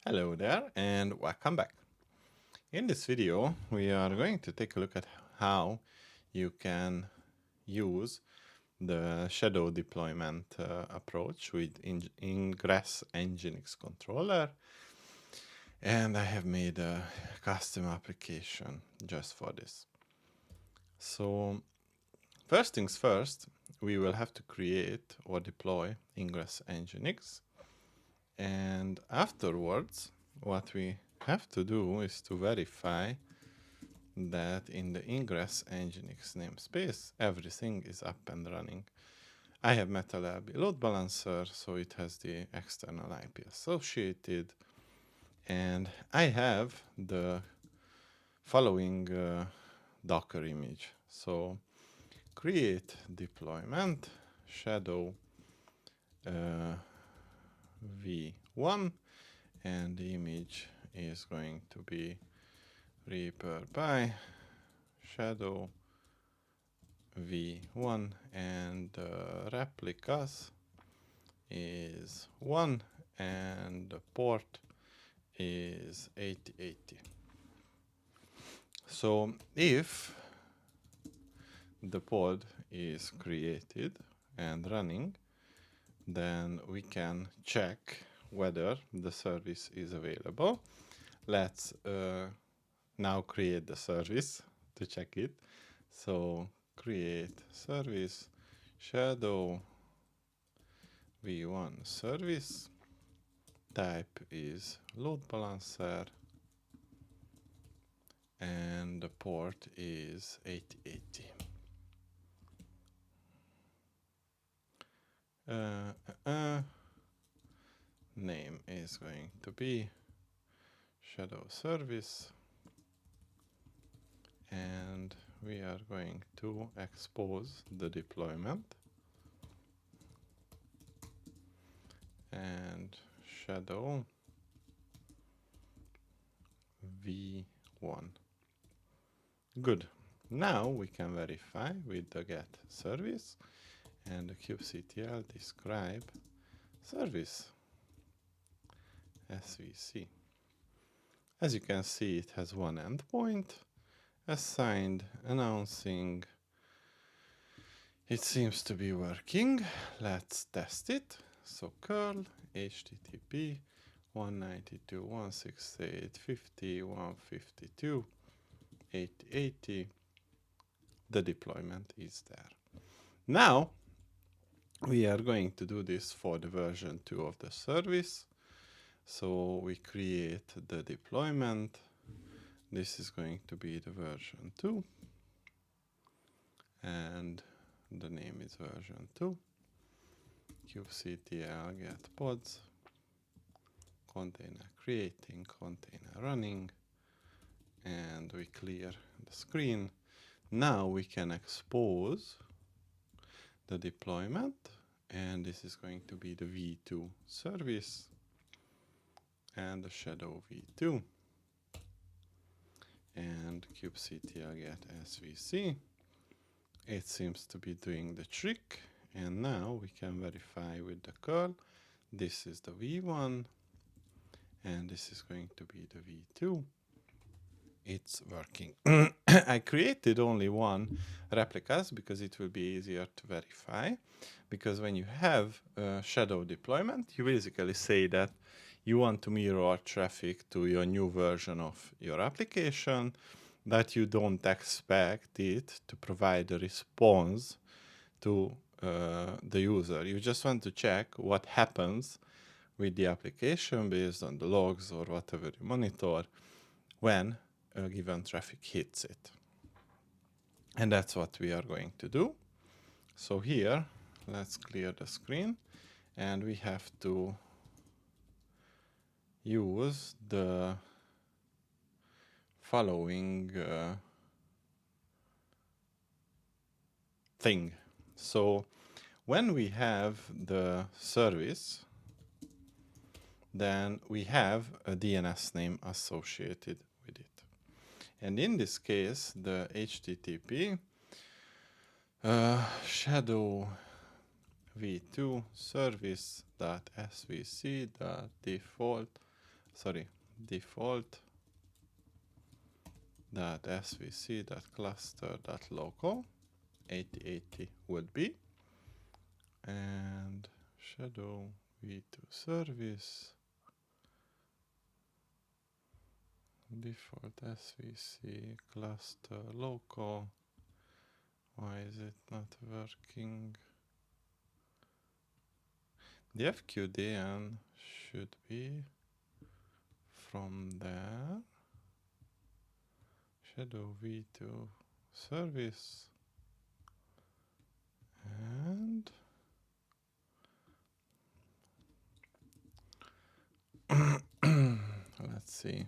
Hello there and welcome back. In this video, we are going to take a look at how you can use the shadow deployment approach with Ingress Nginx controller. And I have made a custom application just for this. So first things first, we will have to create or deploy Ingress Nginx. And afterwards, what we have to do is to verify that in the Ingress Nginx namespace, everything is up and running. I have MetalLB load balancer, so it has the external IP associated. And I have the following Docker image. So create deployment shadow v1, and the image is going to be reaper by shadow v1, and replicas is 1 and the port is 8080. So if the pod is created and running, then we can check whether the service is available. Let's now create the service to check it. So create service shadow v1 service, type is load balancer, and the port is 8080. Name is going to be shadow service, and we are going to expose the deployment and shadow v1. Good. Now we can verify with the get service and the kubectl describe service svc. As you can see, it has one endpoint assigned announcing. It seems to be working. Let's test it. So curl http 192.168.50.152.880. The deployment is there. Now we are going to do this for the version 2 of the service. So we create the deployment. This is going to be the version 2, and the name is version 2. kubectl get pods, container creating, container running, and we clear the screen. Now we can expose the deployment, and this is going to be the v2 service and the shadow v2, and kubectl get svc. It seems to be doing the trick, and now we can verify with the curl. This is the v1, and this is going to be the v2. It's working. I created only one replicas because it will be easier to verify. Because when you have shadow deployment, you basically say that you want to mirror traffic to your new version of your application, that you don't expect it to provide a response to the user. You just want to check what happens with the application based on the logs or whatever you monitor when a given traffic hits it. And that's what we are going to do. So here, let's clear the screen, and we have to use the following thing. So when we have the service, then we have a DNS name associated with it. And in this case, the HTTP shadow v2 service.svc.default default .svc.cluster.local 8080 would be, and shadow v2 service default svc cluster local. Why is it not working? The fqdn should be from there. Shadow v2 service, and let's see.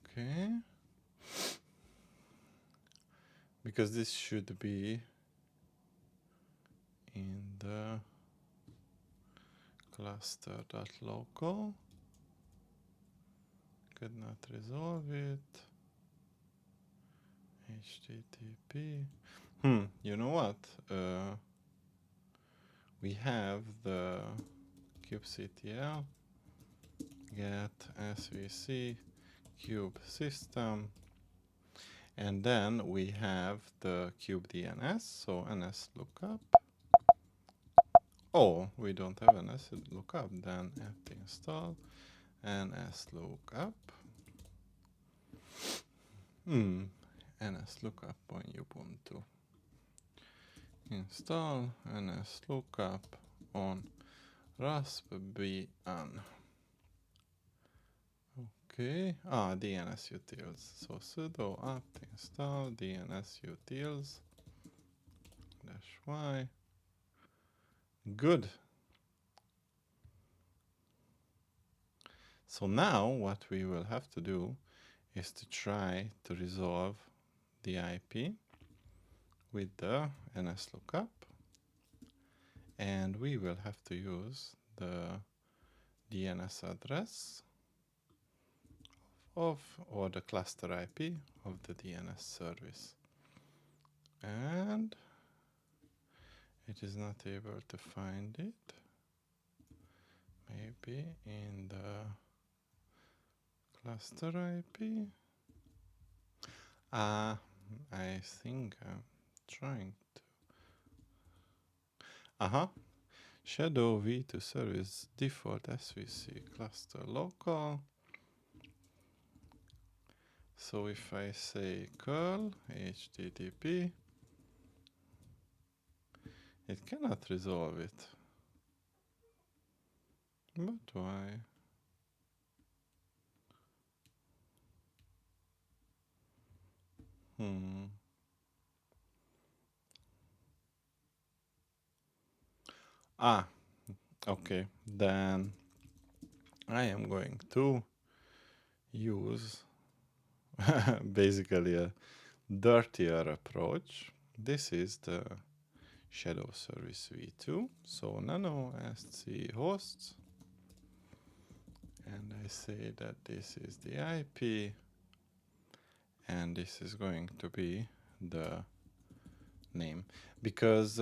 Okay, because this should be in the cluster.local. Could not resolve it. HTTP. You know what? We have the kubectl get svc kube system, and then we have the kubedns, so ns lookup. Oh, we don't have ns lookup, then apt install ns lookup. Ns lookup on Ubuntu. Install ns lookup on Raspbian. Okay, DNS utils. So sudo apt install DNS utils -y. Good. So now what we will have to do is to try to resolve the IP with the ns lookup, and we will have to use the DNS address or the cluster IP of the DNS service, and it is not able to find it. Maybe in the cluster IP. I think I'm trying to. Shadow v2 service default svc cluster local. So if I say curl http, it cannot resolve it. But why? Okay, then I am going to use basically a dirtier approach. This is the shadow service v2, so nano sc hosts, and I say that this is the IP, and this is going to be the name, because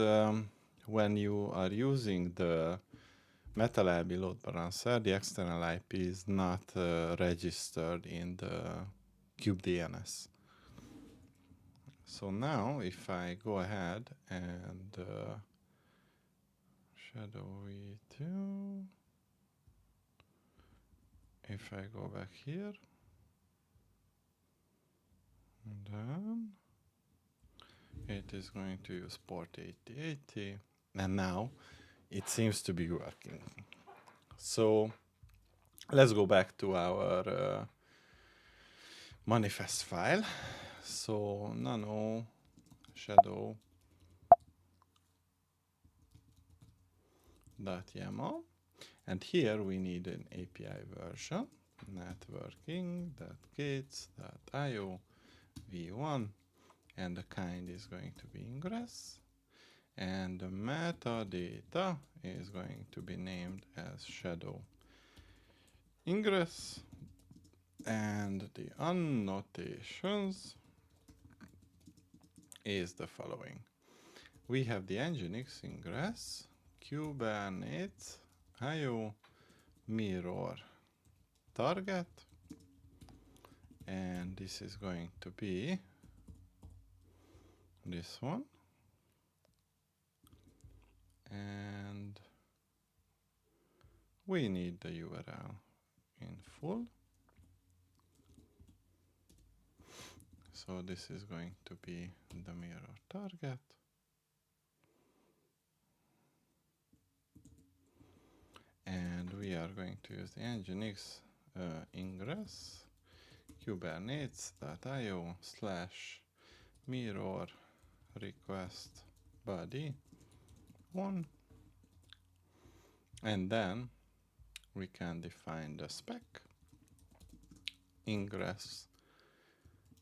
when you are using the MetaLab load balancer, the external IP is not registered in the kubedns. So now if I go ahead and shadow v2, if I go back here, and then it is going to use port 8080, and now it seems to be working. So let's go back to our manifest file. So nano shadow .yaml, and here we need an API version, networking.kits.io v1, and the kind is going to be Ingress, and the metadata is going to be named as shadow Ingress, and the annotations is the following. We have the Nginx Ingress, Kubernetes, IO, mirror, target, and this is going to be this one. And we need the URL in full. So this is going to be the mirror target. And we are going to use the Nginx Ingress kubernetes.io/mirror request body 1. And then we can define the spec. Ingress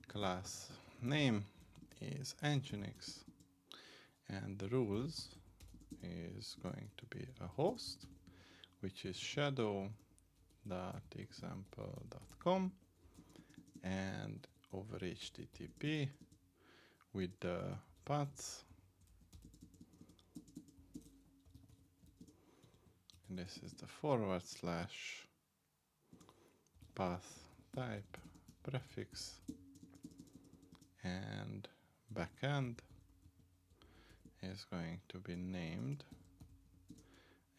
class name is Nginx, and the rules is going to be a host, which is shadow.example.com, and over HTTP with the paths. And this is the / path type prefix, and backend is going to be named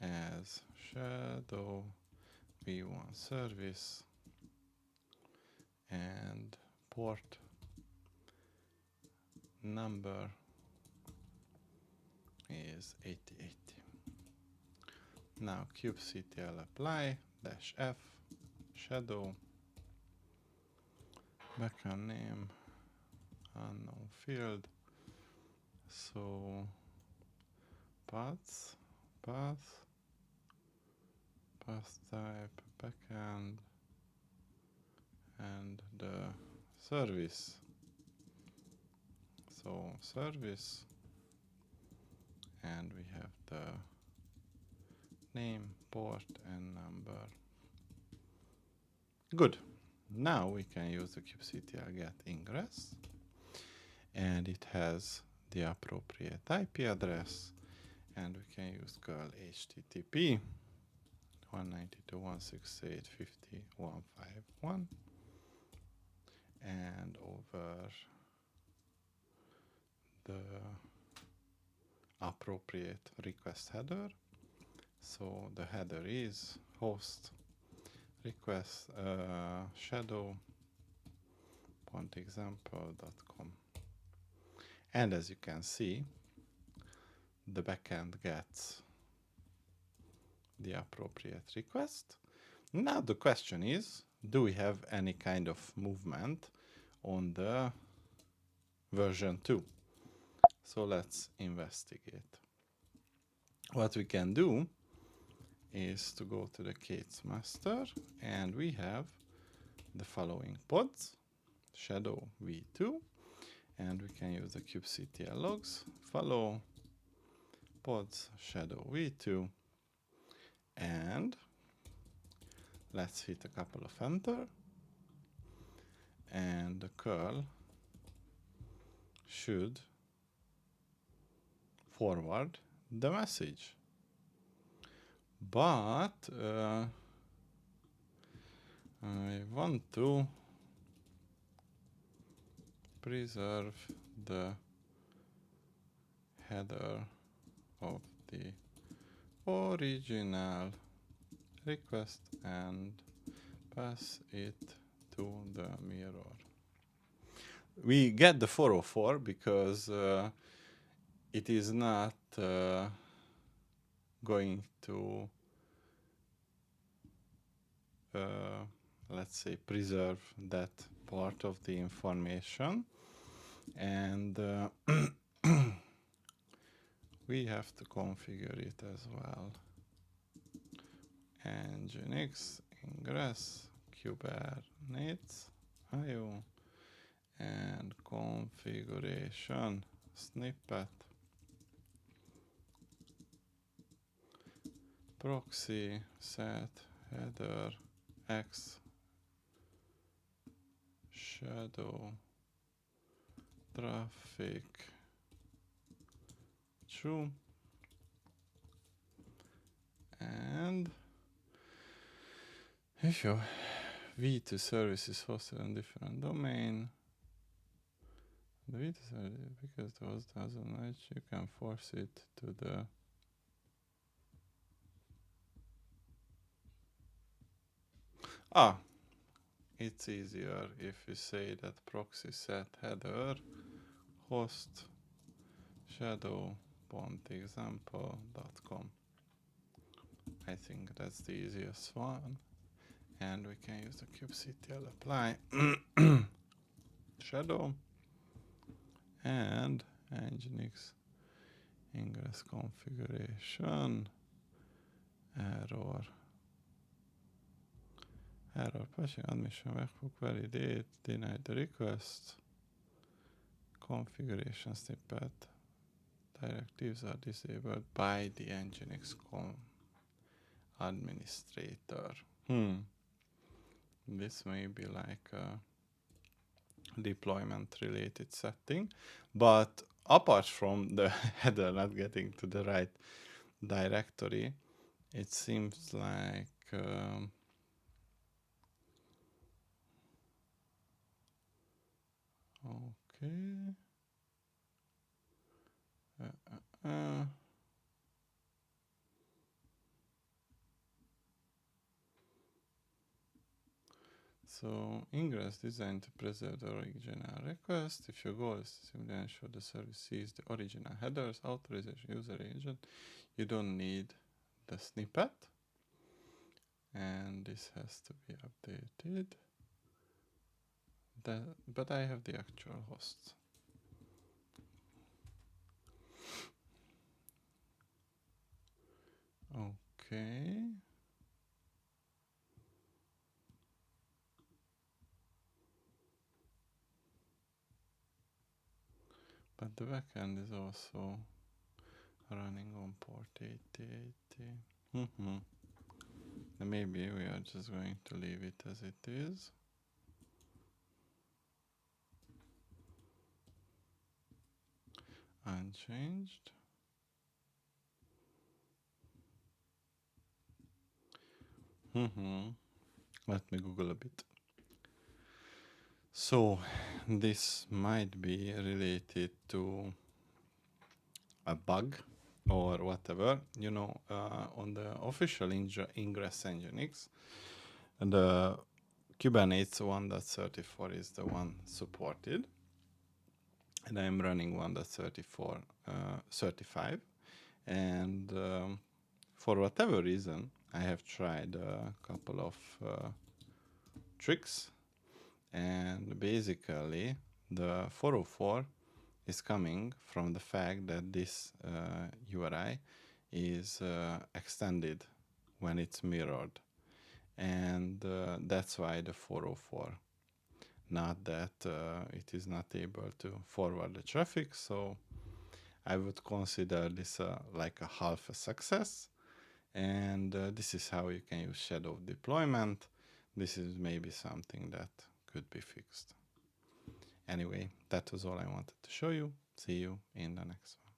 as shadow v1 service, and port number is 8080. Now kubectl apply -f shadow backend name unknown field, so path type backend, and the service, so service, and we have the name, port, and number. Good. Now we can use the kubectl get ingress, and it has the appropriate IP address, and we can use curl http 192.168.50.151, and over the appropriate request header. So the header is host request shadow.example.com, and as you can see, the backend gets the appropriate request. Now the question is, do we have any kind of movement on the version 2? So let's investigate. What we can do is to go to the Kate's master, and we have the following pods, shadow v2, and we can use the kubectl logs, follow pods shadow v2, and let's hit a couple of enter, and the curl should forward the message. But I want to preserve the header of the original request and pass it to the mirror. We get the 404 because it is not going to, let's say, preserve that part of the information, and we have to configure it as well. Nginx Ingress Kubernetes IO, and configuration snippet proxy set header x shadow traffic true. And if your v2 service is hosted on different domain, the v2 service, because the host doesn't match, you can force it to the it's easier if we say that proxy set header host shadow.example.com. I think that's the easiest one. And we can use the kubectl apply shadow and Nginx ingress configuration error patching admission webhook validate denied the request configuration snippet directives are disabled by the Nginx administrator. This may be like a deployment related setting, but apart from the header not getting to the right directory, it seems like okay. So Ingress designed to preserve the original request. If your goal is to simply ensure the service sees the original headers, authorization, user agent, you don't need the snippet. And this has to be updated. But I have the actual host. Okay. But the backend is also running on port 8080. Maybe we are just going to leave it as it is. Unchanged. Let me Google a bit. So this might be related to a bug or whatever. You know, on the official Ingress Nginx, the Kubernetes 1.34 is the one supported. And I'm running 1.35. And for whatever reason, I have tried a couple of tricks. And basically, the 404 is coming from the fact that this URI is extended when it's mirrored. And that's why the 404. Not that it is not able to forward the traffic. So I would consider this like a half a success. And this is how you can use shadow deployment. This is maybe something that could be fixed. Anyway, that was all I wanted to show you. See you in the next one.